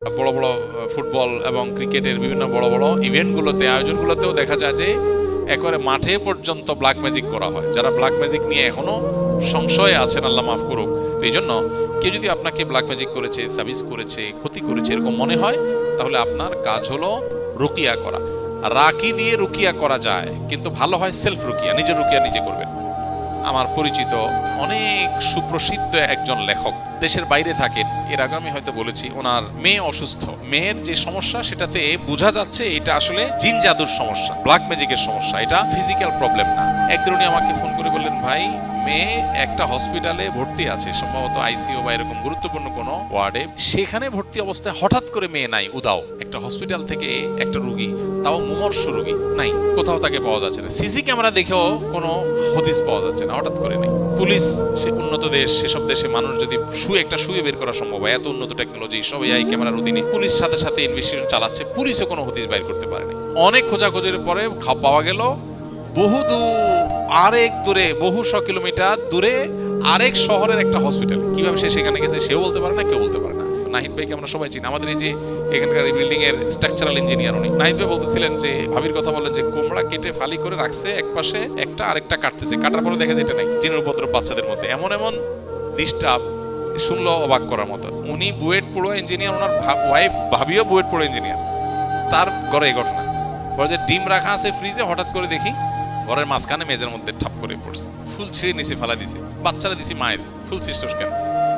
বড় বড় ফুটবল এবং ক্রিকেটের বিভিন্ন বড় বড় ইভেন্টগুলোতে আয়োজনগুলোতেও দেখা যায় যে একেবারে মাঠে পর্যন্ত ব্ল্যাক ম্যাজিক করা হয়। যারা ব্ল্যাক ম্যাজিক নিয়ে এখনো সংশয়ে আছেন, আল্লাহ মাফ করুক। তো এই জন্য কেউ যদি আপনাকে ব্ল্যাক ম্যাজিক করেছে, তাবিজ করেছে, ক্ষতি করেছে এরকম মনে হয়, তাহলে আপনার কাজ হলো রুকিয়া করা। রাকি দিয়ে রুকিয়া করা যায়, কিন্তু ভালো হয় সেলফ রুকিয়া, নিজের রুকিয়া নিজে করবেন। আমার পরিচিত অনেক সুপ্রসিদ্ধ একজন লেখক দেশের বাইরে থাকেন, এর আগে আমি হয়তো বলেছি, ওনার মেয়ে অসুস্থ। মেয়ের যে সমস্যা সেটাতে বোঝা যাচ্ছে এটা আসলে জিন জাদুর সমস্যা, ব্ল্যাক ম্যাজিকের সমস্যা, এটা ফিজিক্যাল প্রবলেম না। একদিন উনি আমাকে ফোন করে বললেন, ভাই মেয়ে একটা হসপিটালে ভর্তি আছে, সম্ভবত আইসিইউ বা এরকম গুরুত্বপূর্ণ কোনো ওয়ার্ডে। সেখানে ভর্তি অবস্থায় হঠাৎ করে মেয়ে নাই, উদাও। একটা হসপিটাল থেকে একটা রোগী, তাও মুমূর্ষু রোগী, নাই, কোথাও তাকে পাওয়া যাচ্ছে না। সিসি ক্যামেরা দেখেও কোনো হদিস পাওয়া যাচ্ছে না, হঠাৎ করে নেই। পুলিশ, সে উন্নত দেশ, সেসব দেশে মানুষ যদি একটা শুয়ে বের করা সম্ভব হয়, এত উন্নত টেকনোলজি, সব এআই ক্যামেরার অধীনে, পুলিশ সাথে সাথে ইনভেস্টিগেশন চালাচ্ছে, পুলিশও কোনো হদিস বাইর করতে পারেনি। অনেক খোঁজাখোঁজির পরে পাওয়া গেল বহু 100 কিলোমিটার দূরে আরেক শহরের একটা হসপিটাল। কিভাবে সে সেখানে গেছে সেও বলতে পারে না, কেউ বলতে পারে না। নাহিদ ভাইকে আমরা সবাই চিনি, আমাদের এই যে এখানকার বিল্ডিং এর স্ট্রাকচারাল ইঞ্জিনিয়ার উনি। নাহিদ ভাই বলতেছিলেন যে ভাবির কথা বলেন যে কোমড়া কেটে ফালি করে রাখছে, এক পাশে একটা আরেকটা কাটতেছে, কাটার পরে দেখা যায় এটা নাই। জিনের উপদ্রব বাচ্চাদের মধ্যে এমন এমন ডিস্টার্ব, শুনলো অবাক করার মতো। উনি বুয়েট পড়ুয়া ইঞ্জিনিয়ার, ওনার ওয়াইফ ভাবিও বুয়েট পড়ুয়া ইঞ্জিনিয়ার। তার ঘরে এই ঘটনা, বলে যে ডিম রাখা আছে ফ্রিজে, হঠাৎ করে দেখি ঘরের মাঝখানে মেজের মধ্যে ঠাপ করে পড়ছে, ফুল ছিঁড়ে নিচে ফেলা দিছে। বাচ্চারা দিছি মায়ের, ফুল ছিঁড়ছস কেন?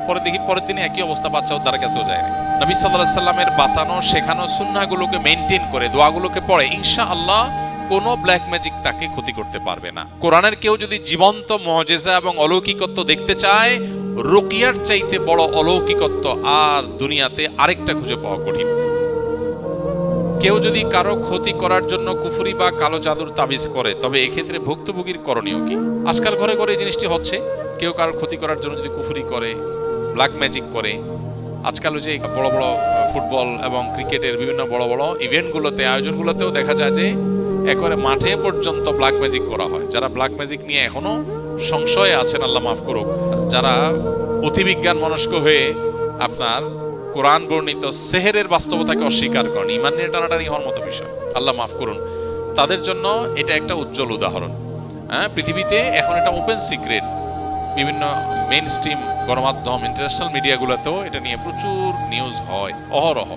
পরে দেখি পরের দিনে একই অবস্থা, বাচ্চা উদ্ধার কাছেও যায় না। নবী সাল্লাল্লাহু আলাইহি সাল্লামের বাতানো শেখানো সুন্নাহগুলোকে মেইনটেইন করে, দোয়াগুলোকে পড়ে, ইনশাআল্লাহ কোনো ব্ল্যাক ম্যাজিক তাকে ক্ষতি করতে পারবে না। কোরআনের কেউ যদি জীবন্ত মুজিজা এবং অলৌকিকত্ব দেখতে চায়, রুকিয়ার চাইতে বড় অলৌকিকত্ব আর দুনিয়াতে আরেকটা খুঁজে পাওয়া কঠিন। কেউ যদি কারো ক্ষতি করার জন্য কুফরি বা কালো জাদুর তাবিজ করে, তবে এক্ষেত্রে ভুক্তভোগীর করণীয় কি? আজকাল ঘরে ঘরে এই জিনিসটি হচ্ছে। কেউ কারো ক্ষতি করার জন্য যদি কুফরি করে, ব্ল্যাক ম্যাজিক করে, আজকাল যে বড় বড় ফুটবল এবং ক্রিকেটের বিভিন্ন বড় বড় ইভেন্টগুলোতে আয়োজনগুলোতেও দেখা যায় যে একেবারে মাঠে পর্যন্ত ব্ল্যাক ম্যাজিক করা হয়। যারা ব্ল্যাক ম্যাজিক নিয়ে এখনো সংশয়ে আছেন, আল্লাহ মাফ করুক, যারা অতিবিজ্ঞান মনস্ক হয়ে আপনার কোরআন বর্ণিত সেহেরের বাস্তবতাকে অস্বীকার করেন, ঈমান নিয়ে টানাটানি হওয়ার মতো বিষয়, আল্লাহ মাফ করুন, তাদের জন্য এটা একটা উজ্জ্বল উদাহরণ। হ্যাঁ, পৃথিবীতে এখন এটা ওপেন সিক্রেট। বিভিন্ন মেইন স্ট্রিম গণমাধ্যম, ইন্টারন্যাশনাল মিডিয়াগুলোতেও এটা নিয়ে প্রচুর নিউজ হয় অহরহ।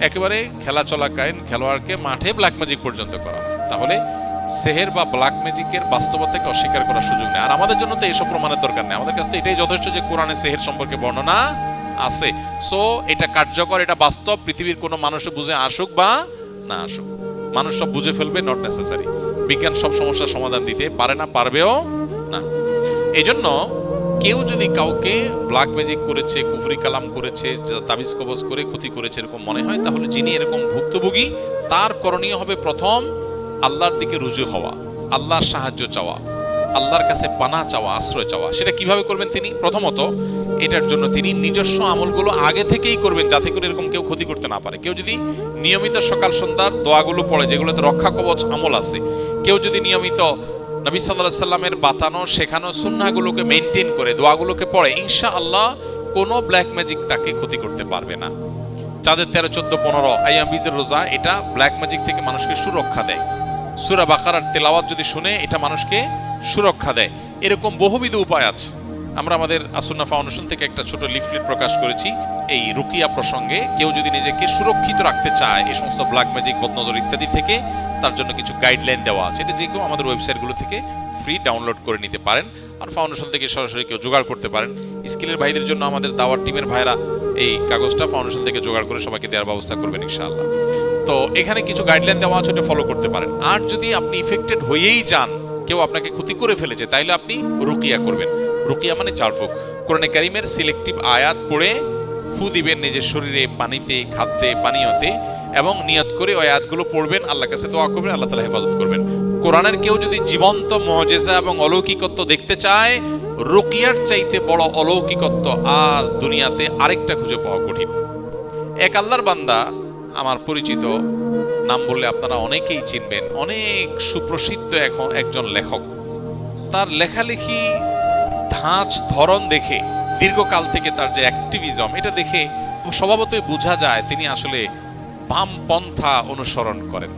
একেবারে খেলা চলাকালীন খেলোয়াড়কে মাঠে ব্ল্যাক ম্যাজিক পর্যন্ত করা হয়। তাহলে সেহের বা ব্ল্যাক ম্যাজিকের বাস্তবতাকে অস্বীকার করার সুযোগ নেই। আর আমাদের জন্য তো এসব প্রমাণের দরকার নেই, আমাদের কাছে তো এটাই যথেষ্ট যে কোরআনে সেহের সম্পর্কে বর্ণনা আছে। সো এটা কার্যকর, এটা বাস্তব। পৃথিবীর কোনো মানুষে বুঝে আসুক বা না আসুক, মানুষ সব বুঝে ফেলবে, নট নেসেসারি। বিজ্ঞান সব সমস্যার সমাধান দিতে পারে না, পারবেও না। এই জন্য কেউ যদি কাউকে ব্ল্যাক ম্যাজিক করেছে, কুফরি কালাম করেছে, তাবিজ কবজ করে ক্ষতি করেছে এরকম মনে হয়, তাহলে যিনি এরকম ভুক্তভোগী, তার করণীয় হবে প্রথম আল্লাহর দিকে রুজু হওয়া, আল্লাহর সাহায্য চাওয়া, আল্লাহর কাছে পানাহ চাওয়া, আশ্রয় চাওয়া। সেটা কিভাবে করবেন তিনি? প্রথমত এটার জন্য তিনি নিজস্ব আমলগুলো আগে থেকেই করবেন, যাতে করে এরকম কেউ ক্ষতি করতে না পারে। কেউ যদি নিয়মিত সকাল সন্ধ্যার দোয়াগুলো পড়ে, যেগুলোতে রক্ষা কবচ আমল আছে, কেউ যদি নিয়মিত নবী সাল্লাল্লাহু আলাইহি সাল্লামের বাতানো শেখানো সুন্নাহগুলোকে মেইনটেইন করে, দোয়াগুলোকে পড়ে, ইনশাআল্লাহ কোনো ব্ল্যাক ম্যাজিক তাকে ক্ষতি করতে পারবে না। চাঁদের 13, 14, 15 আইয়াম বীজের রোজা, এটা ব্ল্যাক ম্যাজিক থেকে মানুষকে সুরক্ষা দেয়। সূরা বাকারার তেলাওয়াত যদি শুনে, এটা মানুষকে সুরক্ষা দেয়। এরকম বহুবিধ উপায় আছে। আমরা আমাদের আসুন্নাহ ফাউন্ডেশন থেকে একটা ছোট লিফলেট প্রকাশ করেছি এই রুকিয়া প্রসঙ্গে। কেউ যদি নিজেকে সুরক্ষিত রাখতে চায় এই সমস্ত ব্ল্যাক ম্যাজিক, বদনজর ইত্যাদি থেকে, তার জন্য কিছু গাইডলাইন দেওয়া আছে। এটা যে কেউ আমাদের ওয়েবসাইটগুলো থেকে ফ্রি ডাউনলোড করে নিতে পারেন, আর ফাউন্ডেশন থেকে সরাসরি কেউ জোগাড় করতে পারেন। স্কিলের ভাইদের জন্য আমাদের দাওয়ার টিমের ভাইরা এই কাগজটা ফাউন্ডেশন থেকে জোগাড় করে সবাইকে দেওয়ার ব্যবস্থা করবেন ইনশাআল্লাহ। তো এখানে কিছু গাইডলাইন দেওয়া আছে, ওটা ফলো করতে পারেন। আর যদি আপনি ইফেক্টেড হয়েই যান, কেউ আপনাকে ক্ষতি করে ফেলেছে, তাইলে আপনি রুকিয়া করবেন। রুকিয়া মানে ঝাড়ফুঁক। কোরআনে কারীমের সিলেক্টিভ আয়াত পড়ে ফু দিবেন নিজের শরীরে, পানিতে, খাদ্যে, পানীয়তে, এবং নিয়ত করে ওই আয়াতগুলো পড়বেন, আল্লাহর কাছে দোয়া করবেন, আল্লাহ তাআলা হেফাজত করবেন। কোরআনের কেউ যদি জীবন্ত মুজিজা এবং অলৌকিকত্ব দেখতে চায়, রুকিয়ার চাইতে বড় অলৌকিকত্ব আর দুনিয়াতে আরেকটা খুঁজে পাওয়া কঠিন। এক আল্লাহর বান্দা, আমার পরিচিত, নাম বললে আপনারা অনেকেই চিনবেন, অনেক সুপ্রসিদ্ধ এখন একজন লেখক। তার লেখালেখি ধাঁচ ধরন দেখে, দীর্ঘকাল থেকে তার যে অ্যাক্টিভিজম, এটা দেখে স্বভাবতই বোঝা যায় তিনি আসলে বামপন্থা অনুসরণ করেন।